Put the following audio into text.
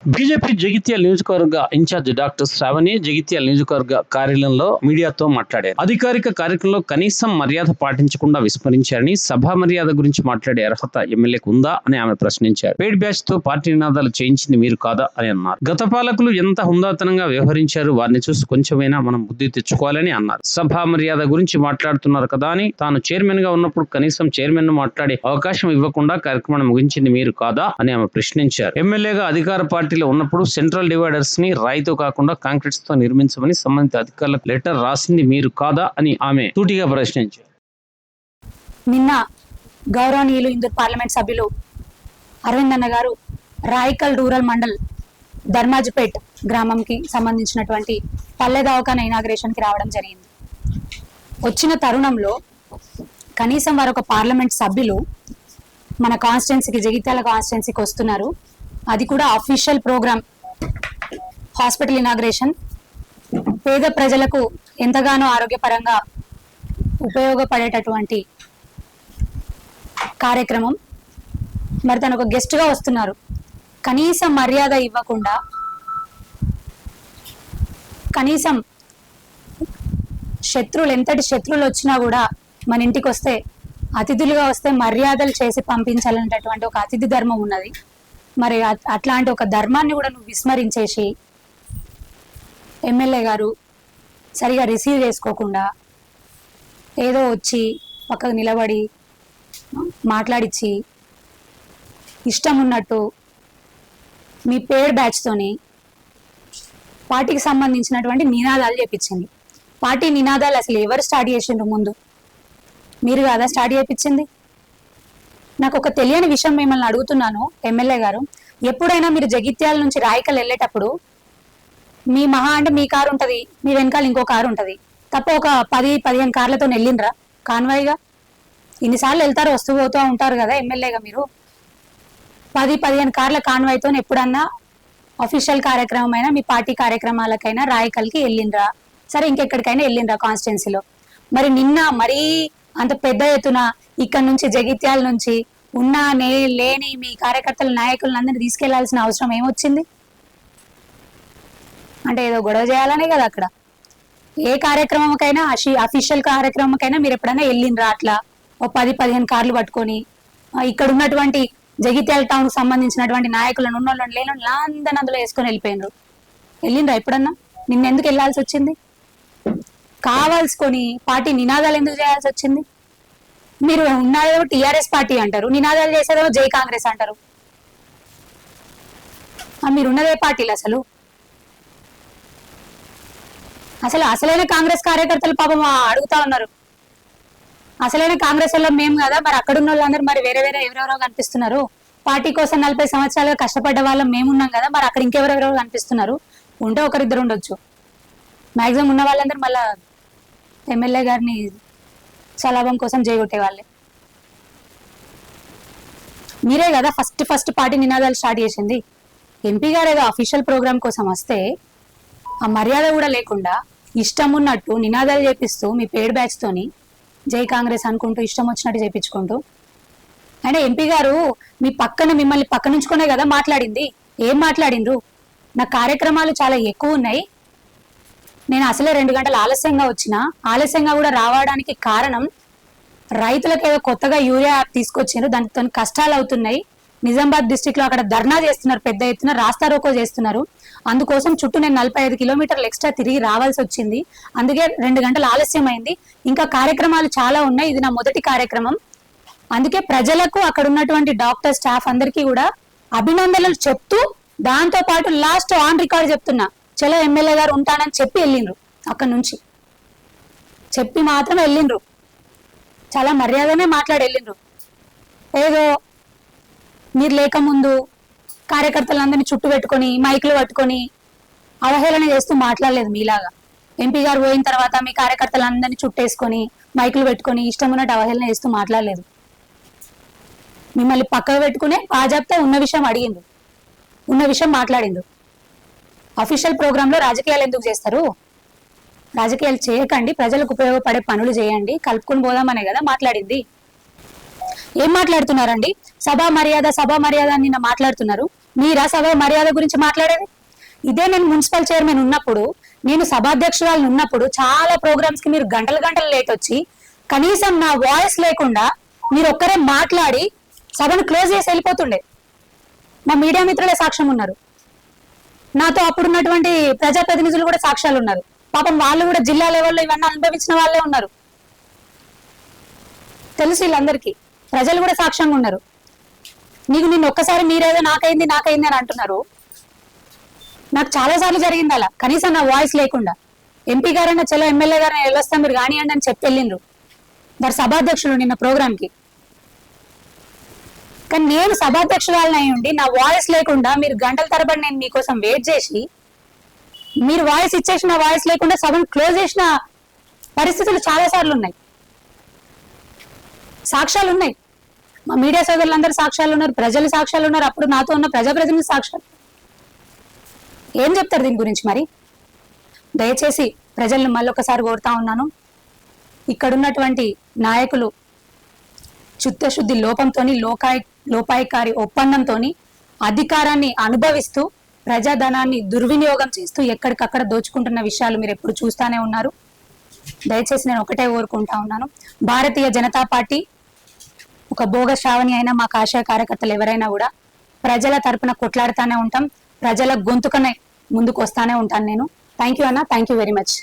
BJP Jagtial నియోజకవర్గ incharge doctor Shravani Jagtial నియోజకవర్గ కార్యాలయంలో మీడియాతో మాట్లాడారు. అధికారిక కార్యక్రమంలో కనీసం మర్యాద పాటించకుండా విస్మరించారని, సభా మర్యాద గురించి మాట్లాడే అర్హత ఎమ్మెల్యేకు ఉందా అని ఆమె ప్రశ్నించారు. పెయిడ్ బ్యాచ్ తో పార్టీ నినాదాలు చేయించింది మీరు కాదా అని అన్నారు. గత పాలకులు ఎంత హుందాతనంగా వ్యవహరించారు, వారిని చూసి కొంచెమైనా మనం బుద్ధి తెచ్చుకోవాలని అన్నారు. సభా మర్యాద గురించి మాట్లాడుతున్నారు కదా అని తాను చైర్మన్ గా ఉన్నప్పుడు కనీసం చైర్మన్ ను మాట్లాడే అవకాశం ఇవ్వకుండా కార్యక్రమాన్ని ముగించింది మీరు కాదా అని ఆమె ప్రశ్నించారు. ఎమ్మెల్యేగా అధికార పార్టీలో ఉన్నప్పుడు సెంట్రల్ డివైడర్స్ ని రాయితో కాకుండా కాంక్రీట్స్ తో నిర్మించమని సంబంధిత అధికారులకు లెటర్ రాసింది మీరు కాదా అని ఆమె సూటిగా ప్రశ్నించారు. నిన్న గౌరవనీయులు ఇందూర్ పార్లమెంట్ సభ్యులు అరవింద్ అన్న గారు రాయికల్ రూరల్ మండల్ ధర్మాజిపేట్ గ్రామంకి సంబంధించినటువంటి పల్లె దవాఖానా ఇనాగ్రేషన్ కి రావడం జరిగింది. వచ్చిన తరుణంలో కనీసం వారు ఒక పార్లమెంట్ సభ్యులు మన కాన్స్టిట్యున్సీకి జగిత్యాల కాన్స్టిట్యున్సీకి వస్తున్నారు, అది కూడా అఫీషియల్ ప్రోగ్రామ్ హాస్పిటల్ ఇనాగ్రేషన్, పేద ప్రజలకు ఎంతగానో ఆరోగ్యపరంగా ఉపయోగపడేటటువంటి కార్యక్రమం. మరి తను ఒక గెస్ట్ గా వస్తున్నారు, కనీసం మర్యాద ఇవ్వకుండా, కనీసం శత్రువులు ఎంతటి శత్రువులు వచ్చినా కూడా మన ఇంటికి వస్తే, అతిథులుగా వస్తే మర్యాదలు చేసి పంపించాలనేటటువంటి ఒక అతిథి ధర్మం ఉన్నది. మరి అట్లాంటి ఒక ధర్మాన్ని కూడా నువ్వు విస్మరించేసి ఎమ్మెల్యే గారు సరిగా రిసీవ్ చేసుకోకుండా ఏదో వచ్చి పక్కకు నిలబడి మాట్లాడిచ్చి ఇష్టం ఉన్నట్టు మీ పేడ్ బ్యాచ్తోని పార్టీకి సంబంధించినటువంటి నినాదాలు చేపించింది. పార్టీ నినాదాలు అసలు ఎవరు స్టార్ట్ చేసిండ్రు? ముందు మీరు కాదా స్టార్ట్ చేయించింది? నాకు ఒక తెలియని విషయం మిమ్మల్ని అడుగుతున్నాను ఎమ్మెల్యే గారు, ఎప్పుడైనా మీరు జగిత్యాల నుంచి రాయికల్ వెళ్ళేటప్పుడు మీ మహా అంటే మీ కారు ఉంటది, మీ వెనకాల ఇంకో కారు ఉంటది, తప్ప ఒక 10-15 కార్లతో వెళ్ళిండ్రా కాన్వాయ్గా? ఇన్నిసార్లు వెళ్తారు, వస్తూ పోతూ ఉంటారు కదా ఎమ్మెల్యేగా మీరు. 10-15 కార్ల కాన్వాయ్తో ఎప్పుడన్నా అఫీషియల్ కార్యక్రమం అయినా మీ పార్టీ కార్యక్రమాలకైనా రాయికల్కి వెళ్ళిండ్రా? సరే, ఇంకెక్కడికైనా వెళ్ళిండ్రా కాన్స్టిట్యున్సీలో? మరి నిన్న మరీ అంత పెద్ద ఎత్తున ఇక్కడ నుంచి జగిత్యాల నుంచి ఉన్నా లేని మీ కార్యకర్తల నాయకులను అందరినీ తీసుకెళ్లాల్సిన అవసరం ఏమొచ్చింది? అంటే ఏదో గొడవ చేయాలనే కదా అక్కడ. ఏ కార్యక్రమంకైనా అఫీషియల్ కార్యక్రమంకైనా మీరు ఎప్పుడైనా వెళ్ళిండ్రా అట్లా ఓ 10-15 కార్లు పట్టుకొని ఇక్కడ ఉన్నటువంటి జగిత్యాల టౌన్ కు సంబంధించినటువంటి నాయకులను ఉన్నోళ్ళని లేని అందరిని అందులో వేసుకొని వెళ్ళిపోయినరు? వెళ్ళిండ్రా ఎప్పుడన్నా? నిన్నెందుకు వెళ్ళాల్సి వచ్చింది? కావాల్సుకొని పార్టీ నినాదాలు ఎందుకు చేయాల్సి వచ్చింది? మీరు ఉన్నదేమో టిఆర్ఎస్ పార్టీ అంటారు, నినాదాలు చేసేదేమో జై కాంగ్రెస్ అంటారు. మీరు ఉన్నదే పార్టీలు అసలైన కాంగ్రెస్ కార్యకర్తలు పాపం అడుగుతా ఉన్నారు, అసలైన కాంగ్రెస్ వాళ్ళు మేము కదా, మరి అక్కడ ఉన్న వాళ్ళందరూ మరి వేరే ఎవరెవరో కనిపిస్తున్నారు. పార్టీ కోసం 40 సంవత్సరాలుగా కష్టపడ్డ వాళ్ళం మేమున్నాం కదా, మరి అక్కడ ఇంకెవరెవరో కనిపిస్తున్నారు. ఉంటే ఒకరిద్దరు ఉండొచ్చు, మాక్సిమం ఉన్న వాళ్ళందరూ మళ్ళా ఎమ్మెల్యే గారిని సలాభం కోసం చేయగొట్టే వాళ్ళే. మీరే కదా ఫస్ట్ పార్టీ నినాదాలు స్టార్ట్ చేసింది. ఎంపీ గారు ఏదో అఫీషియల్ ప్రోగ్రామ్ కోసం వస్తే ఆ మర్యాద కూడా లేకుండా ఇష్టం ఉన్నట్టు నినాదాలు చేపిస్తూ మీ పేడ్ బ్యాచ్ తోని జై కాంగ్రెస్ అనుకుంటూ ఇష్టం వచ్చినట్టు చేపించుకుంటూ, అంటే ఎంపీ గారు మీ మిమ్మల్ని పక్క నుంచుకునే కదా మాట్లాడింది. ఏం మాట్లాడిండ్రు? నా కార్యక్రమాలు చాలా ఎక్కువ ఉన్నాయి, నేను అసలే 2 గంటలు ఆలస్యంగా వచ్చినా, ఆలస్యంగా కూడా రావడానికి కారణం రైతులకు ఏదో కొత్తగా యూరియా యాప్ తీసుకొచ్చారు, దానితో కష్టాలు అవుతున్నాయి. నిజామాబాద్ డిస్టిక్ లో అక్కడ ధర్నా చేస్తున్నారు, పెద్ద ఎత్తున రాస్తారోకో చేస్తున్నారు. అందుకోసం చుట్టూ నేను 45 కిలోమీటర్లు ఎక్స్ట్రా తిరిగి రావాల్సి వచ్చింది, అందుకే 2 గంటలు ఆలస్యం అయింది. ఇంకా కార్యక్రమాలు చాలా ఉన్నాయి, ఇది నా మొదటి కార్యక్రమం. అందుకే ప్రజలకు అక్కడ ఉన్నటువంటి డాక్టర్ స్టాఫ్ అందరికీ కూడా అభినందనలు చెప్తూ, దాంతో పాటు లాస్ట్ ఆన్ రికార్డ్ చెప్తున్నా, చలో ఎమ్మెల్యే గారు ఉంటానని చెప్పి వెళ్ళిండ్రు. అక్కడ నుంచి చెప్పి మాత్రం వెళ్ళిండ్రు, చాలా మర్యాదనే మాట్లాడి వెళ్ళిండ్రు. ఏదో మీరు లేకముందు కార్యకర్తలందరినీ చుట్టూ పెట్టుకొని మైకులు పట్టుకొని అవహేళన చేస్తూ మాట్లాడలేదు మీలాగా. ఎంపీ గారు పోయిన తర్వాత మీ కార్యకర్తలందరినీ చుట్టేసుకొని మైకులు పెట్టుకొని ఇష్టం ఉన్నట్టు అవహేళన చేస్తూ మాట్లాడలేదు. మిమ్మల్ని పక్కకు పెట్టుకునే బాజాబ్తా ఉన్న విషయం అడిగిండ్రు, ఉన్న విషయం మాట్లాడిండ్రు. అఫీషియల్ ప్రోగ్రామ్ లో రాజకీయాలు ఎందుకు చేస్తారు? రాజకీయాలు చేయకండి, ప్రజలకు ఉపయోగపడే పనులు చేయండి, కలుపుకుని పోదామనే కదా మాట్లాడింది. ఏం మాట్లాడుతున్నారండి? సభా మర్యాద నిన్న మాట్లాడుతున్నారు. మీరా సభ మర్యాద గురించి మాట్లాడేది? ఇదే నేను మున్సిపల్ చైర్మన్ ఉన్నప్పుడు, నేను సభాధ్యక్షురాలు ఉన్నప్పుడు చాలా ప్రోగ్రామ్స్ కి మీరు గంటలు గంటలు లేట్ వచ్చి కనీసం నా వాయిస్ లేకుండా మీరు ఒక్కరే మాట్లాడి సభను క్లోజ్ చేసి వెళ్ళిపోతుండే. మా మీడియా మిత్రులే సాక్ష్యం ఉన్నారు, నాతో అప్పుడున్నటువంటి ప్రజాప్రతినిధులు కూడా సాక్ష్యాలు ఉన్నారు. పాపం వాళ్ళు కూడా జిల్లా లెవెల్లో ఇవన్నీ అనుభవించిన వాళ్ళే ఉన్నారు, తెలుసు వీళ్ళందరికీ. ప్రజలు కూడా సాక్ష్యంగా ఉన్నారు. నిన్న ఒక్కసారి మీరేదో నాకైంది అని అంటున్నారు. నాకు చాలా సార్లు జరిగింది అలా, కనీసం నా వాయిస్ లేకుండా. ఎంపీ గారైనా చలో ఎమ్మెల్యే గారైనా వెళ్ళొస్తా మీరు కానివ్వండి అని చెప్పి వెళ్ళిండ్రు వారు సభాధ్యక్షులు నిన్న ప్రోగ్రామ్ కి. కానీ నేను సభాధ్యక్షురాలని అయి ఉండి నా వాయిస్ లేకుండా మీరు గంటల తరబడి నేను మీకోసం వెయిట్ చేసి మీరు వాయిస్ ఇచ్చేసి నా వాయిస్ లేకుండా సభను క్లోజ్ చేసిన పరిస్థితులు చాలా సార్లు ఉన్నాయి, సాక్ష్యాలు ఉన్నాయి. మా మీడియా సోదరులందరూ సాక్ష్యాలు ఉన్నారు, ప్రజలు సాక్ష్యాలు ఉన్నారు, అప్పుడు నాతో ఉన్న ప్రజాప్రతినిధి సాక్ష్యాలు. ఏం చెప్తారు దీని గురించి? మరి దయచేసి ప్రజలను మళ్ళొకసారి కోరుతా ఉన్నాను, ఇక్కడున్నటువంటి నాయకులు చిత్తశుద్ధి లోపంతో లోపాయికారి ఒప్పందంతో అధికారాన్ని అనుభవిస్తూ ప్రజాధనాన్ని దుర్వినియోగం చేస్తూ ఎక్కడికక్కడ దోచుకుంటున్న విషయాలు మీరు ఎప్పుడు చూస్తానే ఉన్నారు. దయచేసి నేను ఒకటే కోరుకుంటా ఉన్నాను, భారతీయ జనతా పార్టీ ఒక భోగ శ్రావణి అయినా మా కాషాయ కార్యకర్తలు ఎవరైనా కూడా ప్రజల తరపున కొట్లాడుతానే ఉంటాం, ప్రజల గొంతుకనే ముందుకు వస్తానే ఉంటాను నేను. థ్యాంక్ యూ అన్న, థ్యాంక్ యూ వెరీ మచ్.